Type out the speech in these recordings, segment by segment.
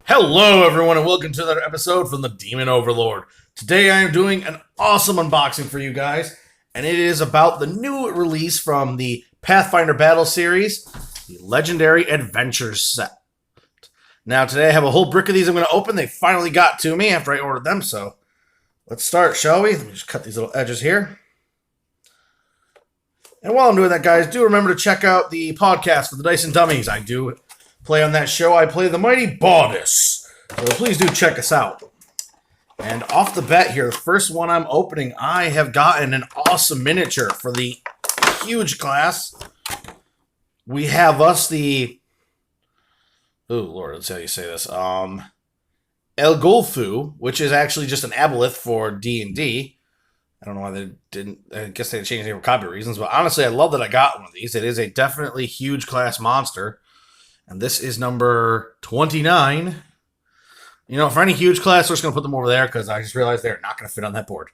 Hello, everyone, and welcome to another episode from the Demon Overlord. Today, I am doing an awesome unboxing for you guys, and it is about the new release from the Pathfinder Battle Series, the Legendary Adventures set. Now, today I have a whole brick of these I'm going to open. They finally got to me after I ordered them, so let's start, shall we? Let me just cut these little edges here. And while I'm doing that, guys, do remember to check out the podcast for the Dice and Dummies. I do play on that show. I play the Mighty Baudius. So please do check us out. And off the bat here, the first one I'm opening, I have gotten an awesome miniature for the huge class. We have us the... Oh, Lord, let's see how you say this. El Golfu, which is actually just an aboleth for D&D. I don't know why they didn't... I guess they changed it for copyright reasons, but honestly, I love that I got one of these. It is a definitely huge class monster. And this is number 29. You know, for any huge class, we're just going to put them over there because I just realized they're not going to fit on that board.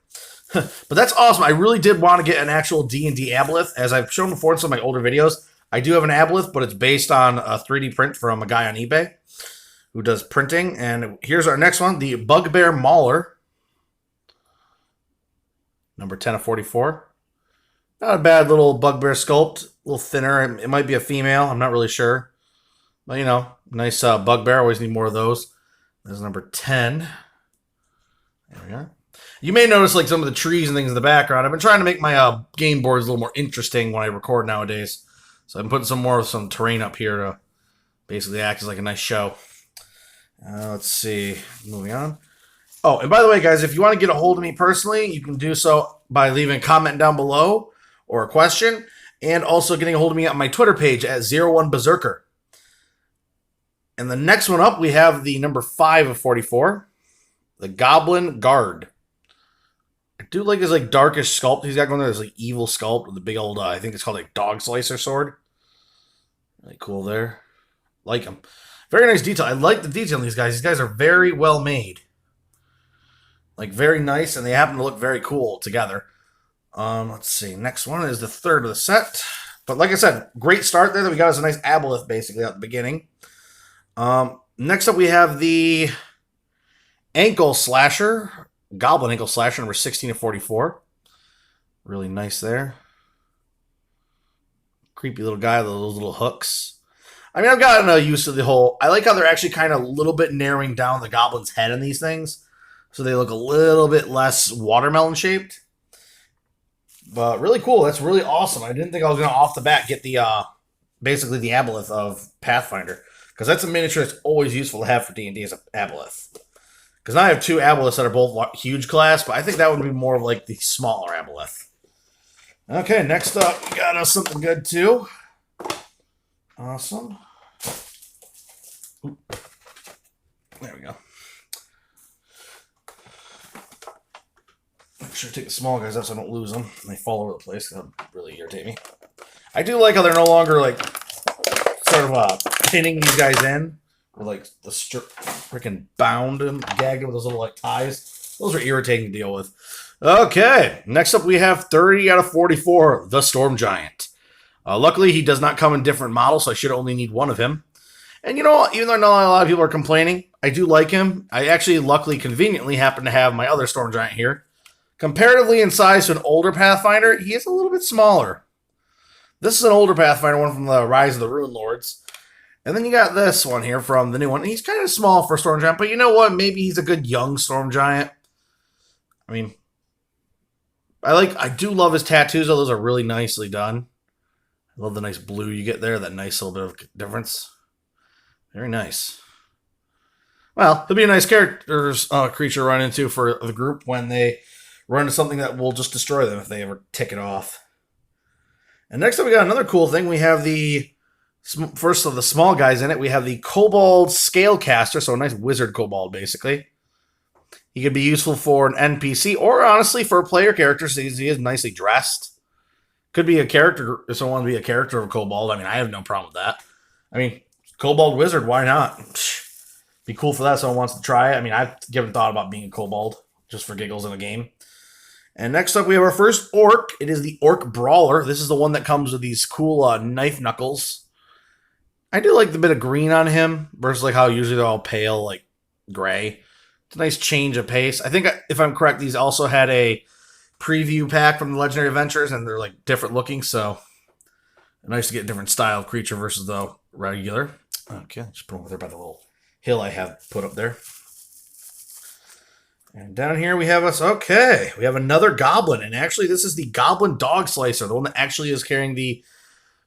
But that's awesome. I really did want to get an actual D&D aboleth. As I've shown before in some of my older videos, I do have an aboleth, but it's based on a 3D print from a guy on eBay who does printing. And here's our next one, the Bugbear Mauler. Number 10 of 44. Not a bad little bugbear sculpt. A little thinner. It might be a female. I'm not really sure. But, you know, nice bugbear. Always need more of those. There's number 10. There we go. You may notice like some of the trees and things in the background. I've been trying to make my game boards a little more interesting when I record nowadays. So I'm putting some terrain up here to basically act as like a nice show. Let's see. Moving on. Oh, and by the way, guys, if you want to get a hold of me personally, you can do so by leaving a comment down below or a question. And also getting a hold of me on my Twitter page at 01Berserker. And the next one up, we have the number 5 of 44, the Goblin Guard. I do like his like darkish sculpt. He's got going there, this like evil sculpt with the big old, I think it's called like dog slicer sword. Really cool there. Like him. Very nice detail. I like the detail on these guys. These guys are very well made. Like very nice, and they happen to look very cool together. Let's see. Next one is the third of the set. But like I said, great start there that we got us a nice aboleth basically at the beginning. Next up we have the Ankle Slasher, Goblin Ankle Slasher, number 16 of 44. Really nice there. Creepy little guy with those little hooks. I mean, I've gotten used to the whole... I like how they're actually kind of a little bit narrowing down the goblin's head in these things. So they look a little bit less watermelon shaped. But really cool. That's really awesome. I didn't think I was going to off the bat get the basically the aboleth of Pathfinder. Because that's a miniature that's always useful to have for D&D as an aboleth. Because now I have two aboleths that are both huge class, but I think that would be more of like the smaller aboleth. Okay, next up, we got us something good too. Awesome. Oop. There we go. Make sure to take the small guys out so I don't lose them. They fall over the place. That would really irritate me. I do like how they're no longer like sort of pinning these guys in with like the freaking bound and gagged with those little like ties. Those are irritating to deal with. Okay, next up we have 30 out of 44, the Storm Giant. Luckily, he does not come in different models, so I should only need one of him. And you know, even though I know a lot of people are complaining, I do like him. I actually, luckily, conveniently happen to have my other Storm Giant here. Comparatively in size to an older Pathfinder, he is a little bit smaller. This is an older Pathfinder, one from the Rise of the Rune Lords. And then you got this one here from the new one. He's kind of small for a Storm Giant, but you know what? Maybe he's a good young Storm Giant. I mean, I do love his tattoos, though. Those are really nicely done. I love the nice blue you get there, that nice little bit of difference. Very nice. Well, he'll be a nice creature to run into for the group when they run into something that will just destroy them if they ever tick it off. And next up, we got another cool thing. We have the first of the small guys in it. We have the Kobold Scalecaster, so a nice wizard kobold, basically. He could be useful for an NPC, or honestly for a player character, since he is nicely dressed. Could be a character, if someone wants to be a character of a kobold. I mean, I have no problem with that. I mean, kobold wizard, why not? Be cool for that if someone wants to try it. I mean, I've given thought about being a kobold, just for giggles in a game. And next up, we have our first orc. It is the Orc Brawler. This is the one that comes with these cool knife knuckles. I do like the bit of green on him versus like how usually they're all pale, like gray. It's a nice change of pace. I think, if I'm correct, these also had a preview pack from the Legendary Adventures, and they're like different looking, so nice to get a different style of creature versus the regular. Okay, just put them over there by the little hill I have put up there. And down here we have we have another goblin, and actually this is the Goblin Dog Slicer, the one that actually is carrying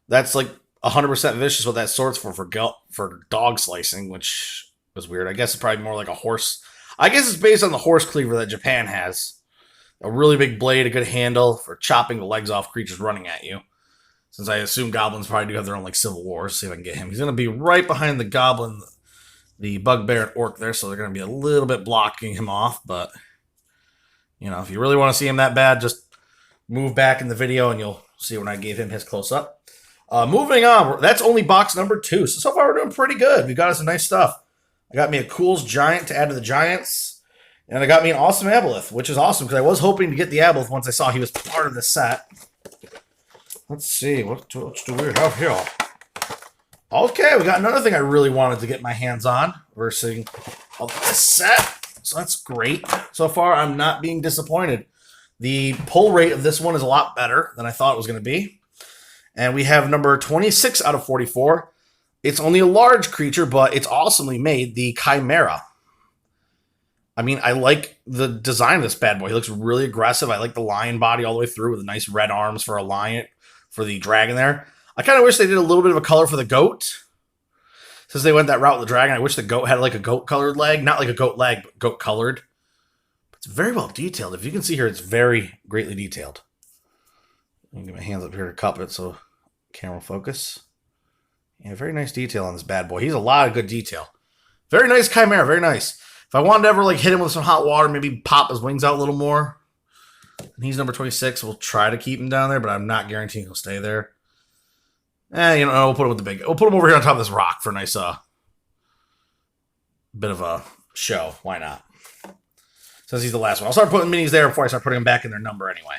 that's like 100% vicious, what that sword's for dog slicing, which was weird. I guess it's probably more like a horse. I guess it's based on the horse cleaver that Japan has. A really big blade, a good handle for chopping the legs off creatures running at you. Since I assume goblins probably do have their own like civil wars. See if I can get him. He's going to be right behind the goblin, the bugbear and orc there, so they're going to be a little bit blocking him off. But, you know, if you really want to see him that bad, just move back in the video and you'll see when I gave him his close-up. Moving on, that's only box number 2. So far we're doing pretty good. We've got us some nice stuff. I got me a Cool's Giant to add to the Giants. And I got me an awesome Aboleth, which is awesome because I was hoping to get the Aboleth once I saw he was part of the set. Let's see, what do we have here? Okay, we got another thing I really wanted to get my hands on versus this set. So that's great. So far, I'm not being disappointed. The pull rate of this one is a lot better than I thought it was going to be. And we have number 26 out of 44. It's only a large creature, but it's awesomely made, the Chimera. I mean, I like the design of this bad boy. He looks really aggressive. I like the lion body all the way through with the nice red arms for a lion, for the dragon there. I kind of wish they did a little bit of a color for the goat. Since they went that route with the dragon, I wish the goat had like a goat-colored leg. Not like a goat leg, but goat-colored. But it's very well detailed. If you can see here, it's very greatly detailed. Let me get my hands up here to cup it so camera focus. Yeah, very nice detail on this bad boy. He's a lot of good detail. Very nice Chimera, very nice. If I wanted to ever like hit him with some hot water, maybe pop his wings out a little more. And he's number 26. We'll try to keep him down there, but I'm not guaranteeing he'll stay there. You know, we'll put him with the big. We'll put him over here on top of this rock for a nice bit of a show. Why not? Since he's the last one. I'll start putting minis there before I start putting them back in their number anyway.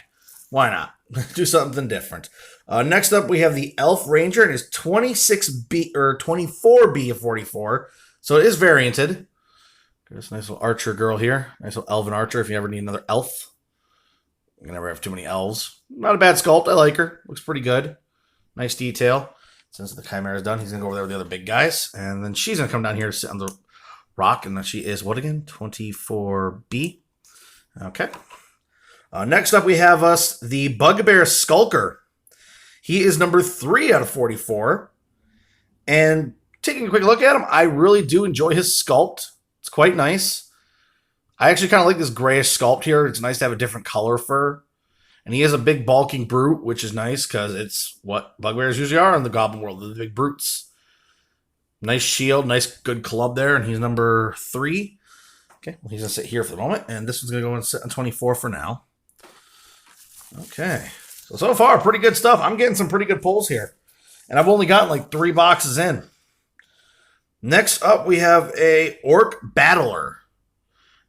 Why not? Do something different. Next up, we have the Elf Ranger, and it's 26B or 24B of 44. So it is varianted. Got this nice little archer girl here. Nice little elven archer if you ever need another elf. You never have too many elves. Not a bad sculpt. I like her. Looks pretty good. Nice detail. Since the Chimera's done, he's going to go over there with the other big guys. And then she's going to come down here to sit on the rock. And then she is, what again? 24B. Okay. Next up, we have the Bugbear Skulker. He is number 3 out of 44. And taking a quick look at him, I really do enjoy his sculpt. It's quite nice. I actually kind of like this grayish sculpt here. It's nice to have a different color fur. And he is a big bulking brute, which is nice because it's what bugbears usually are in the goblin world. They're the big brutes. Nice shield, nice good club there. And he's number 3. Okay, well, he's going to sit here for the moment. And this one's going to go and sit on 24 for now. Okay. So far, pretty good stuff. I'm getting some pretty good pulls here. And I've only gotten like 3 boxes in. Next up, we have a Orc Battler.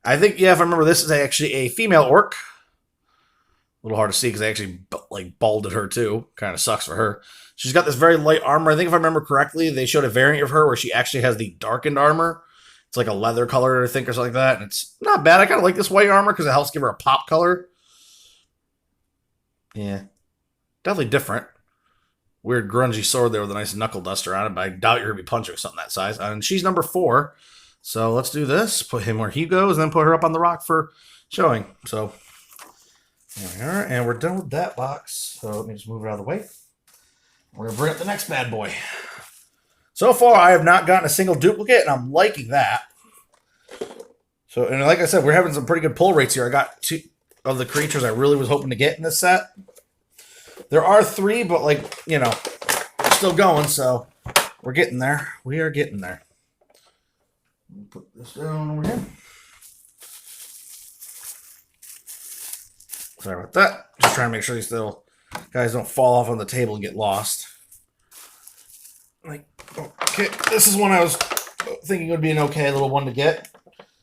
I think, yeah, if I remember, this is actually a female orc. A little hard to see because I actually like balded her too. Kind of sucks for her. She's got this very light armor. I think if I remember correctly, they showed a variant of her where she actually has the darkened armor. It's like a leather color, I think, or something like that. And it's not bad. I kind of like this white armor because it helps give her a pop color. Yeah. Definitely different. Weird grungy sword there with a nice knuckle duster on it, but I doubt you're going to be punching something that size. And she's number 4. So let's do this. Put him where he goes, and then put her up on the rock for showing. So there we are, and we're done with that box. So let me just move it out of the way. We're going to bring up the next bad boy. So far, I have not gotten a single duplicate, and I'm liking that. So, and like I said, we're having some pretty good pull rates here. I got 2 of the creatures I really was hoping to get in this set. There are 3, but like, you know, still going, so we're getting there. We are getting there. Put this down over here. Sorry about that. Just trying to make sure these little guys don't fall off on the table and get lost. Like, okay, this is one I was thinking would be an okay little one to get.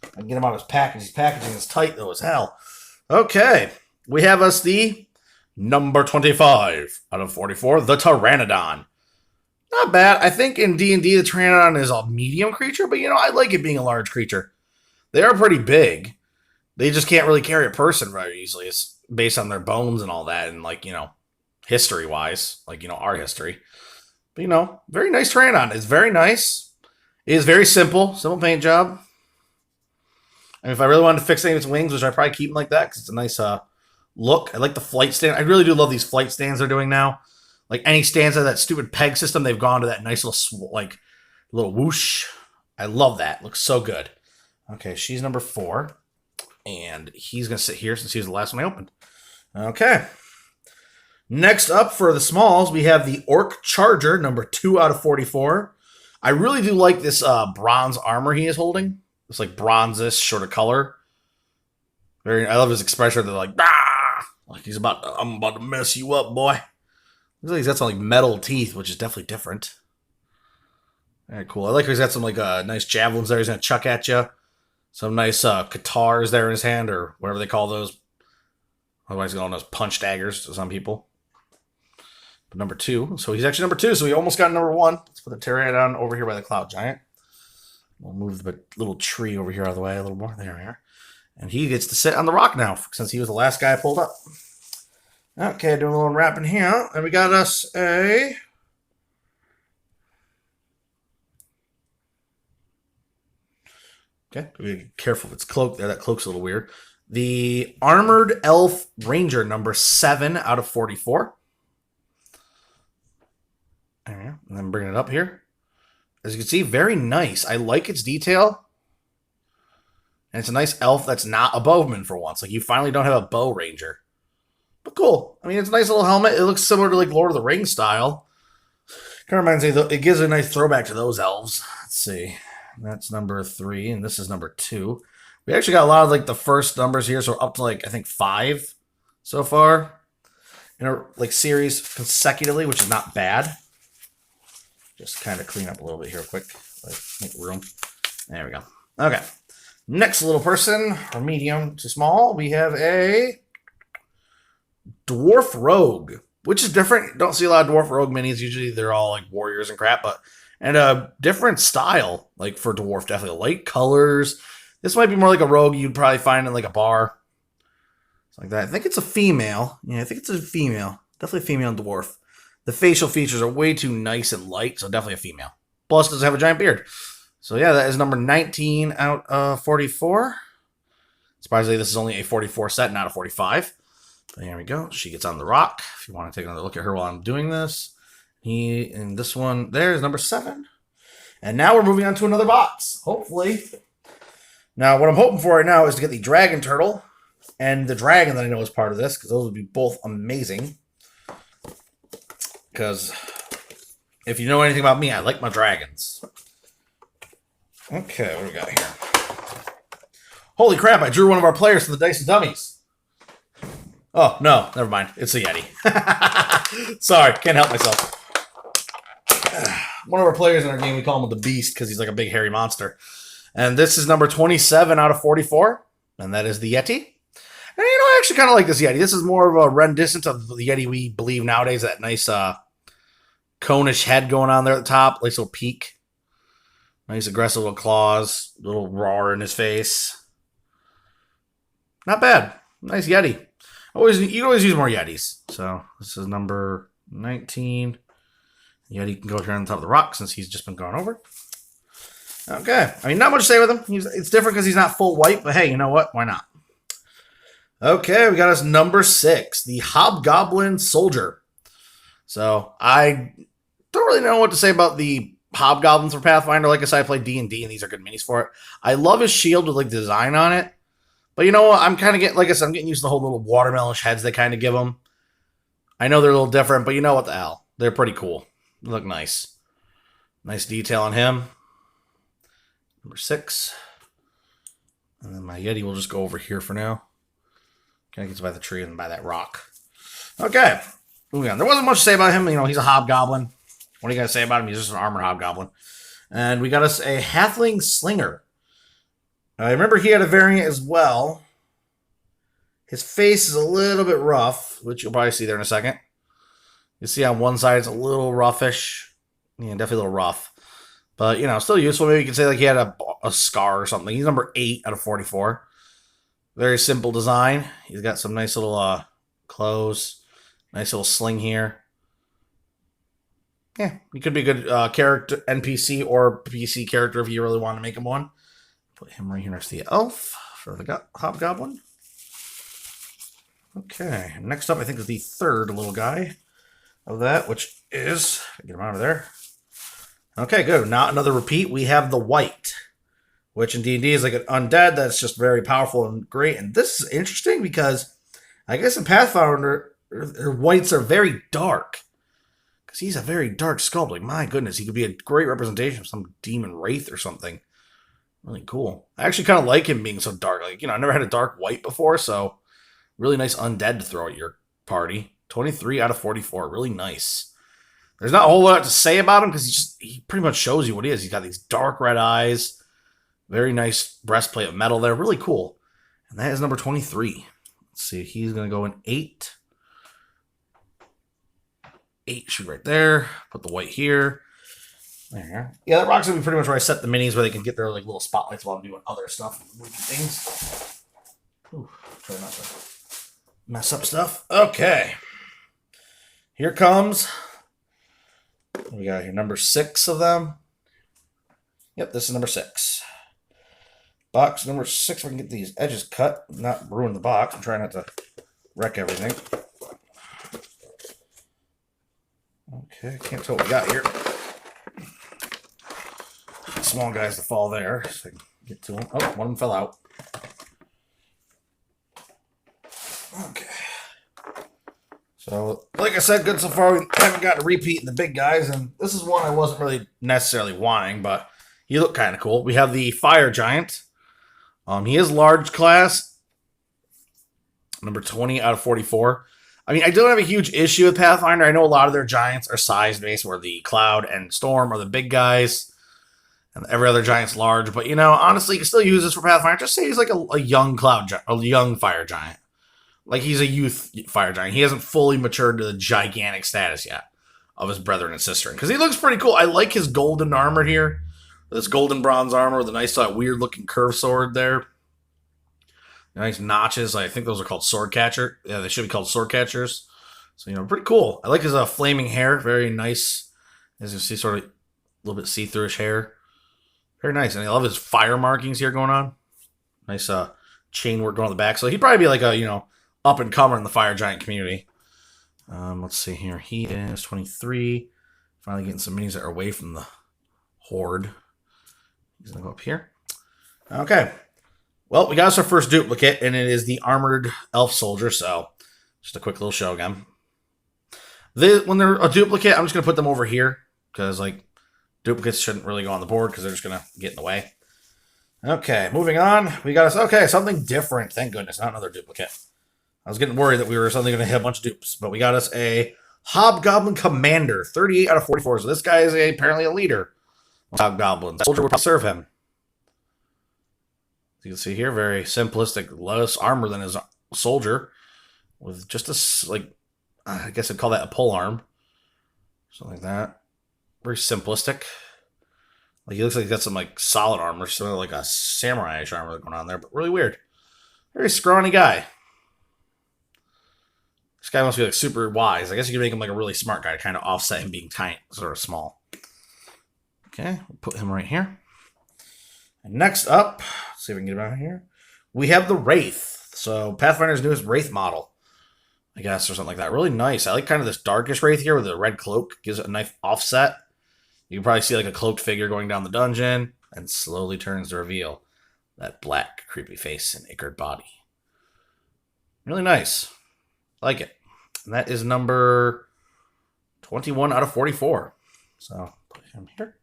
I can get him out of his package. His packaging is tight though as hell. Okay, we have the number 25 out of 44, the Pteranodon. Not bad. I think in D&D the Pteranodon is a medium creature, but I like it being a large creature. They are pretty big. They just can't really carry a person very easily. It's based on their bones and all that, and history-wise, our history. But very nice Pteranodon. It's very nice. It is very simple paint job. And if I really wanted to fix any of its wings, which I'd probably keep them like that because it's a nice look. I like the flight stand. I really do love these flight stands they're doing now. Like any stands of that stupid peg system, they've gone to that nice little whoosh. I love that. Looks so good. Okay, she's number 4. And he's going to sit here since he was the last one I opened. Okay. Next up for the smalls, we have the Orc Charger, number 2 out of 44. I really do like this bronze armor he is holding. It's like bronzes, short of color. I love his expression. They're like, ah! Like I'm about to mess you up, boy. Looks like he's got some metal teeth, which is definitely different. Very cool. I like how he's got some nice javelins there he's going to chuck at you. Some nice guitars there in his hand, or whatever they call those. Otherwise known as punch daggers to some people. But number 2. So he's actually number 2, so he almost got number 1. Let's put the Pteranodon over here by the Cloud Giant. We'll move the little tree over here out of the way a little more. There we are. And he gets to sit on the rock now, since he was the last guy I pulled up. Okay, doing a little wrapping here. And we got us a... Okay, be careful if it's cloaked there. That cloak's a little weird. The Armored Elf Ranger, number 7 out of 44. There we go. And then bringing it up here. As you can see, very nice. I like its detail. And it's a nice elf that's not a bowman for once. Like, you finally don't have a bow ranger. But cool. I mean, it's a nice little helmet. It looks similar to, Lord of the Rings style. Kind of reminds me, it gives a nice throwback to those elves. Let's see. That's number 3, and this is number 2. We actually got a lot of, the first numbers here, so up to, I think 5 so far. In a, series consecutively, which is not bad. Just kind of clean up a little bit here quick. Make room. There we go. Okay. Next little person, or medium to small, we have a Dwarf Rogue, which is different. Don't see a lot of Dwarf Rogue minis. Usually they're all warriors and crap, and a different style, for Dwarf, definitely. Light colors. This might be more like a rogue you'd probably find in a bar. Something like that. I think it's a female. Yeah, I think it's a female. Definitely a female Dwarf. The facial features are way too nice and light, so definitely a female. Plus, doesn't have a giant beard. So yeah, that is number 19 out of 44. Surprisingly, this is only a 44 set, not a 45. But here we go. She gets on the rock. If you want to take another look at her while I'm doing this. And this one there is number 7. And now we're moving on to another box, hopefully. Now, what I'm hoping for right now is to get the Dragon Turtle and the Dragon that I know is part of this, because those would be both amazing. Because if you know anything about me, I like my dragons. Okay, what do we got here? Holy crap, I drew one of our players from the Dice and Dummies. Oh, no, never mind. It's a Yeti. Sorry, can't help myself. One of our players in our game, we call him the Beast because he's like a big hairy monster. And this is number 27 out of 44. And that is the Yeti. And I actually kind of like this Yeti. This is more of a rendition of the Yeti we believe nowadays. That nice conish head going on there at the top. Nice little peak. Nice aggressive little claws. Little roar in his face. Not bad. Nice Yeti. You always use more Yetis. So this is number 19. Yeti can go here on top of the rock since he's just been gone over. Okay. I mean, not much to say with him. It's different because he's not full white, but hey, you know what? Why not? Okay, we got us number 6, the Hobgoblin Soldier. So, I don't really know what to say about the Hobgoblins for Pathfinder. Like I said, I play D&D, and these are good minis for it. I love his shield with, design on it. But you know what? I'm kind of getting, I'm getting used to the whole little watermelon heads they kind of give them. I know they're a little different, but you know what the hell? They're pretty cool. They look nice. Nice detail on him. Number 6. And then my Yeti will just go over here for now. Kind of gets by the tree and by that rock. Okay. Moving on. There wasn't much to say about him. He's a hobgoblin. What are you going to say about him? He's just an armored hobgoblin. And we got us a halfling slinger. I remember he had a variant as well. His face is a little bit rough, which you'll probably see there in a second. You see on one side it's a little roughish. Yeah, definitely a little rough. But, you know, still useful. Maybe you could say like he had a scar or something. He's number 8 out of 44. Very simple design. He's got some nice little clothes. Nice little sling here. Yeah, he could be a good character, NPC or PC character if you really want to make him one. Put him right here next to the elf for the hobgoblin. Okay, next up I think is the third little guy of that, which is, get him out of there. Okay, good. Not another repeat. We have the white, which in D&D is like an undead that's just very powerful and great. And this is interesting because I guess in Pathfinder, whites are very dark. Because he's a very dark sculpt. Like, my goodness, he could be a great representation of some demon wraith or something. Really cool. I actually kind of like him being so dark. Like, you know, I never had a dark white before, so really nice undead to throw at your party. 23 out of 44. Really nice. There's not a whole lot to say about him because he pretty much shows you what he is. He's got these dark red eyes. Very nice breastplate of metal there. Really cool. And that is number 23. Let's see. He's going to go in 8. 8 should right there. Put the white here. There. Yeah, that rock's gonna be pretty much where I set the minis where they can get their like little spotlights while I'm doing other stuff, moving things. Ooh, try not to mess up stuff. Okay. Here comes. What we got here? Number 6 of them. Yep, this is number 6. Box number 6. If I can get these edges cut, not ruin the box. I'm trying not to wreck everything. Okay, can't tell what we got here. Small guys to fall there, so I can get to them. Oh, one of them fell out. Okay. So, like I said, good so far. We haven't gotten a repeat in the big guys, and this is one I wasn't really necessarily wanting, but he looked kind of cool. We have the Fire Giant. He is large class. Number 20 out of 44. I mean, I don't have a huge issue with Pathfinder. I know a lot of their giants are size-based, where the Cloud and Storm are the big guys, and every other giant's large. But, you know, honestly, you can still use this for Pathfinder. Just say he's like a young a young fire giant. Like, he's a youth fire giant. He hasn't fully matured to the gigantic status yet of his brethren and sister. Because he looks pretty cool. I like his golden armor here. This golden bronze armor with a nice, weird-looking curved sword there. Nice notches. I think those are called sword catcher. Yeah, they should be called sword catchers. So, you know, pretty cool. I like his flaming hair. Very nice. As you see, sort of a little bit see-through-ish hair. Very nice. And I love his fire markings here going on. Nice chain work going on the back. So he'd probably be like a, you know, up-and-comer in the fire giant community. Let's see here. He is 23. Finally getting some minis that are away from the horde. He's going to go up here. Okay. Well, we got us our first duplicate, and it is the armored elf soldier, so just a quick little show again. When they're a duplicate, I'm just going to put them over here, because, like, duplicates shouldn't really go on the board, because they're just going to get in the way. Okay, moving on. We got us, okay, something different. Thank goodness, not another duplicate. I was getting worried that we were suddenly going to hit a bunch of dupes, but we got us a Hobgoblin Commander, 38 out of 44, so this guy is apparently a leader. Hobgoblins. The soldier will serve him. You can see here, very simplistic, less armor than his soldier, with just a, like, I guess I'd call that a pole arm. Something like that. Very simplistic. Like, he looks like he's got some, like, solid armor, sort of like a samurai-ish armor going on there, but really weird. Very scrawny guy. This guy must be, like, super wise. I guess you could make him, like, a really smart guy to kind of offset him being tiny, sort of small. Okay, we'll put him right here. And next up, let's see if we can get him out of here. We have the Wraith. So, Pathfinder's newest Wraith model, I guess, or something like that. Really nice. I like kind of this darkish Wraith here with a red cloak. Gives it a nice offset. You can probably see like a cloaked figure going down the dungeon and slowly turns to reveal that black, creepy face and ichor body. Really nice. Like it. And that is number 21 out of 44. So, put him here.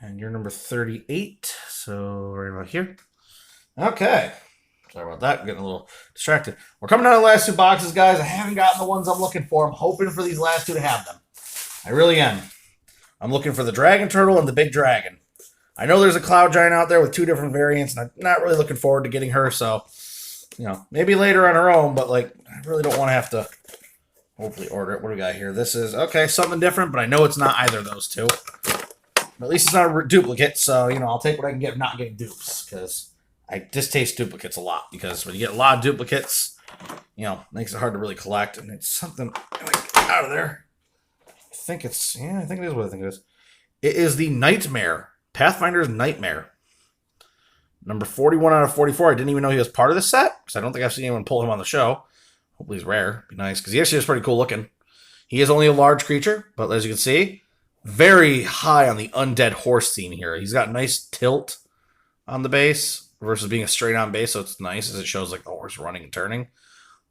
And you're number 38, so right about here. Okay. Sorry about that. I'm getting a little distracted. We're coming down to the last 2 boxes, guys. I haven't gotten the ones I'm looking for. I'm hoping for these last 2 to have them. I really am. I'm looking for the Dragon Turtle and the Big Dragon. I know there's a Cloud Giant out there with 2 different variants, and I'm not really looking forward to getting her, so, you know, maybe later on her own, but, like, I really don't want to have to hopefully order it. What do we got here? This is, okay, something different, but I know it's not either of those two. But at least it's not a duplicate, so, you know, I'll take what I can get not getting dupes, because I distaste duplicates a lot, because when you get a lot of duplicates, you know, it makes it hard to really collect, and it's something, get out of there. I think it's, yeah, I think it is what I think it is. It is the Nightmare, Pathfinder's Nightmare. Number 41 out of 44. I didn't even know he was part of this set, because I don't think I've seen anyone pull him on the show. Hopefully he's rare. Be nice, because he actually is pretty cool looking. He is only a large creature, but as you can see, very high on the undead horse scene here. He's got nice tilt on the base versus being a straight on base, so it's nice as it shows like the horse running and turning.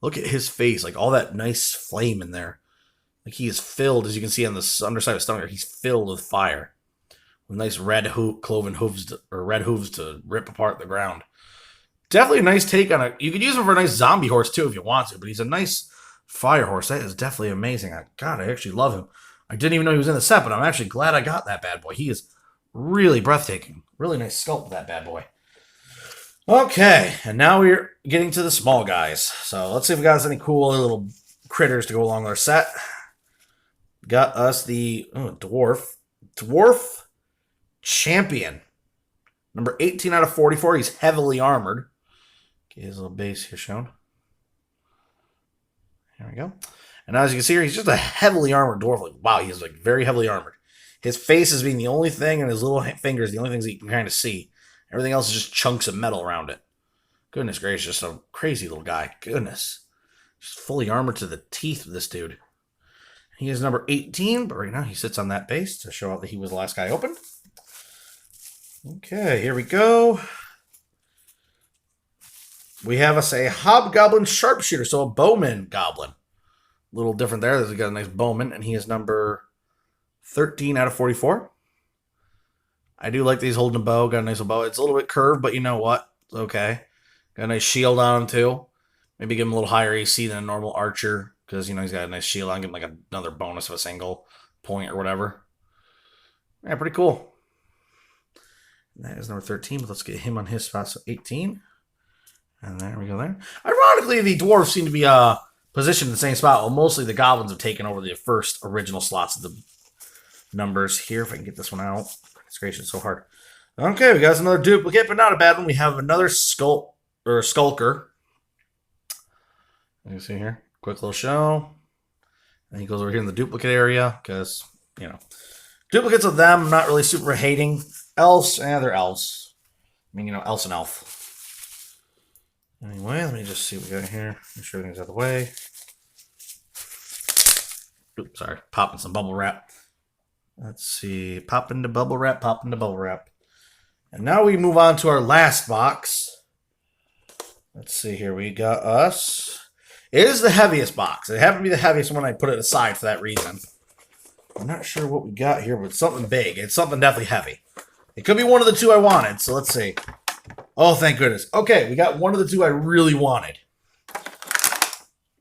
Look at his face, like all that nice flame in there. Like he is filled, as you can see on the underside of his stomach, he's filled with fire. With nice red cloven hooves to rip apart the ground. Definitely a nice take on it. You could use him for a nice zombie horse too if you want to, but he's a nice fire horse. That is definitely amazing. God, I actually love him. I didn't even know he was in the set, but I'm actually glad I got that bad boy. He is really breathtaking. Really nice sculpt of that bad boy. Okay, and now we're getting to the small guys. So let's see if we got us any cool little critters to go along with our set. Got us the Dwarf Champion. Number 18 out of 44. He's heavily armored. Get his little base here shown. There we go. And as you can see here, he's just a heavily armored dwarf. Like, wow, he's like very heavily armored. His face is being the only thing, and his little fingers the only things that you can kind of see. Everything else is just chunks of metal around it. Goodness gracious, just a crazy little guy. Goodness. Just fully armored to the teeth of this dude. He is number 18, but right now he sits on that base to show out that he was the last guy opened. Okay, here we go. We have us a Hobgoblin Sharpshooter, so a Bowman Goblin. A little different there. There's got a nice Bowman, and he is number 13 out of 44. I do like that he's holding a bow. Got a nice little bow. It's a little bit curved, but you know what? It's okay. Got a nice shield on him, too. Maybe give him a little higher AC than a normal archer, because, you know, he's got a nice shield on. Give him like another bonus of a single point or whatever. Yeah, pretty cool. And that is number 13, but let's get him on his spot, so 18. And there we go there. Ironically, the dwarves seem to be positioned in the same spot, while mostly the goblins have taken over the first original slots of the numbers here. If I can get this one out. It's gracious, it's so hard. Okay, we got another duplicate, but not a bad one. We have another Skulker. You can see here. Quick little show. And he goes over here in the duplicate area, because, you know, duplicates of them, I'm not really super hating. Elves, they're elves. I mean, you know, elves and elf. Anyway, let me just see what we got here. Make sure everything's out of the way. Oops, sorry. Popping some bubble wrap. Let's see. Pop into bubble wrap, pop into bubble wrap. And now we move on to our last box. Let's see here. We got us. It is the heaviest box. It happened to be the heaviest one. I put it aside for that reason. I'm not sure what we got here, but it's something big. It's something definitely heavy. It could be one of the two I wanted, so let's see. Oh, thank goodness. Okay, we got one of the two I really wanted.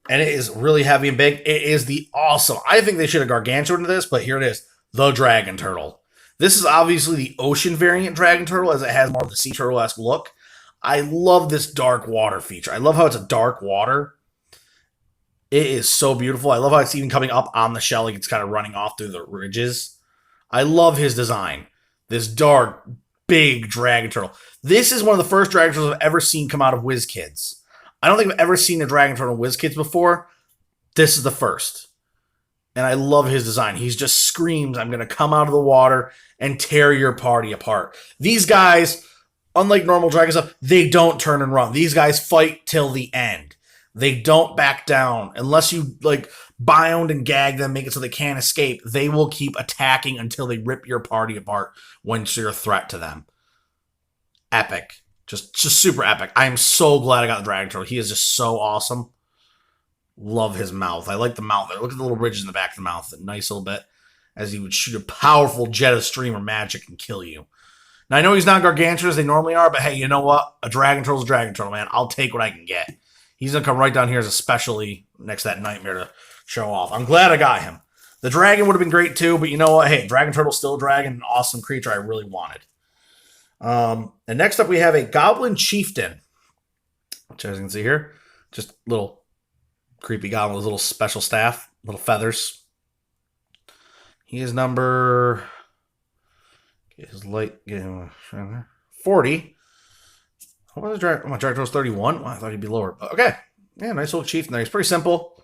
And it is really heavy and big. It is the awesome. I think they should have gargantuan this, but here it is. The Dragon Turtle. This is obviously the ocean variant Dragon Turtle, as it has more of the sea turtle-esque look. I love this dark water feature. I love how it's a dark water. It is so beautiful. I love how it's even coming up on the shell, like it's kind of running off through the ridges. I love his design. This dark, big dragon turtle. This is one of the first dragon turtles I've ever seen come out of WizKids. I don't think I've ever seen a dragon turtle in WizKids before. This is the first. And I love his design. He just screams, I'm going to come out of the water and tear your party apart. These guys, unlike normal dragon stuff, they don't turn and run. These guys fight till the end. They don't back down. Unless you, like, bind and gag them, make it so they can't escape, they will keep attacking until they rip your party apart once you're a threat to them. Epic. Just super epic. I am so glad I got the Dragon Turtle. He is just so awesome. Love his mouth. I like the mouth there. Look at the little ridges in the back of the mouth. A nice little bit. As he would shoot a powerful jet of stream or magic and kill you. Now, I know he's not gargantuan as they normally are, but hey, you know what? A Dragon Turtle's a Dragon Turtle, man. I'll take what I can get. He's going to come right down here as a specialty next to that Nightmare to show off. I'm glad I got him. The dragon would have been great too, but you know what? Hey, Dragon Turtle's still a dragon, an awesome creature I really wanted. And next up we have a Goblin Chieftain, which as you can see here, just little creepy goblin with a little special staff. little feathers. He is number. Get his light. Get him 40. What was the draft? Oh, my draft was 31. Well, I thought he'd be lower, but okay. Yeah, nice little chief in there. He's pretty simple.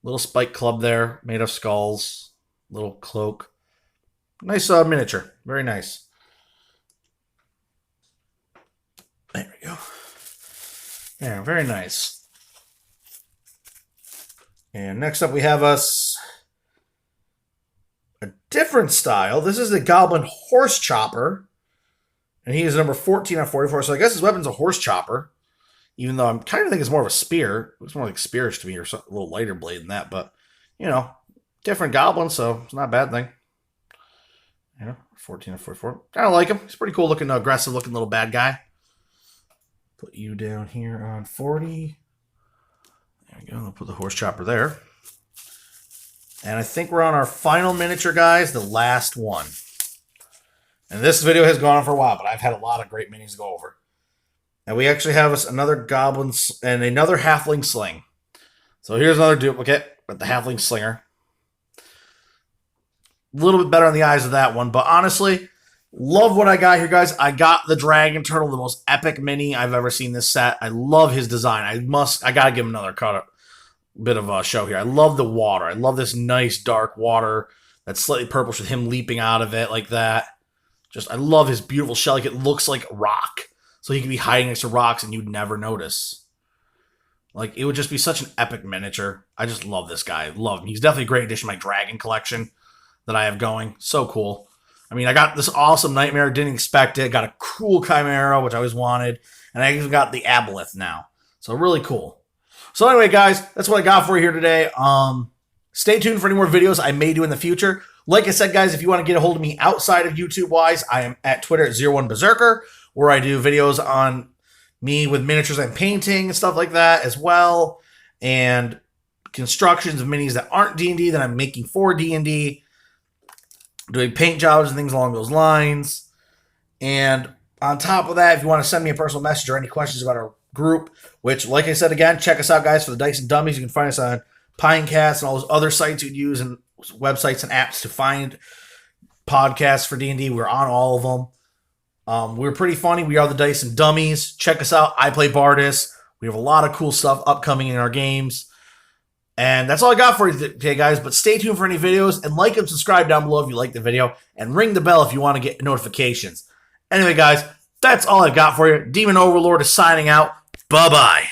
Little spike club there, made of skulls. Little cloak. Nice miniature. Very nice. There we go. Yeah, very nice. And next up we have us a different style. This is the Goblin Horse Chopper. And he is number 14 on 44. So I guess his weapon's a horse chopper. Even though I'm kind of think it's more of a spear. It looks more like spears to me, or a little lighter blade than that. But, you know, different goblin, so it's not a bad thing. You know, 14 on 44. Kind of like him. He's pretty cool looking, aggressive looking little bad guy. Put you down here on 40. There we go. I'll put the horse chopper there. And I think we're on our final miniature, guys. The last one. And this video has gone on for a while, but I've had a lot of great minis to go over. And we actually have us another goblin and another halfling sling. So here's another duplicate with the halfling slinger. A little bit better on the eyes of that one, but honestly, love what I got here, guys. I got the Dragon Turtle, the most epic mini I've ever seen this set. I love his design. I gotta give him another bit of a show here. I love the water. I love this nice dark water that's slightly purplish with him leaping out of it like that. I love his beautiful shell. Like, it looks like rock. So he could be hiding next to rocks and you'd never notice. Like, it would just be such an epic miniature. I just love this guy. Love him. He's definitely a great addition to my dragon collection that I have going. So cool. I mean, I got this awesome nightmare. Didn't expect it. Got a cool chimera, which I always wanted. And I even got the aboleth now. So really cool. So anyway, guys, that's what I got for you here today. Stay tuned for any more videos I may do in the future. Like I said, guys, if you want to get a hold of me outside of YouTube-wise, I am at Twitter at 01Berserker, where I do videos on me with miniatures and painting and stuff like that as well, and constructions of minis that aren't D&D that I'm making for D&D, doing paint jobs and things along those lines. And on top of that, if you want to send me a personal message or any questions about our group, which, like I said again, check us out, guys, for the Dice and Dummies. You can find us on Pinecast and all those other sites you'd use and websites and apps to find podcasts for D&D. We're on all of them. We're pretty funny. We are the Dice and Dummies. Check us out. I play Bardus. We have a lot of cool stuff upcoming in our games. And that's all I got for you today, guys. But stay tuned for any videos. And like and subscribe down below if you like the video. And ring the bell if you want to get notifications. Anyway, guys, that's all I've got for you. Demon Overlord is signing out. Bye-bye.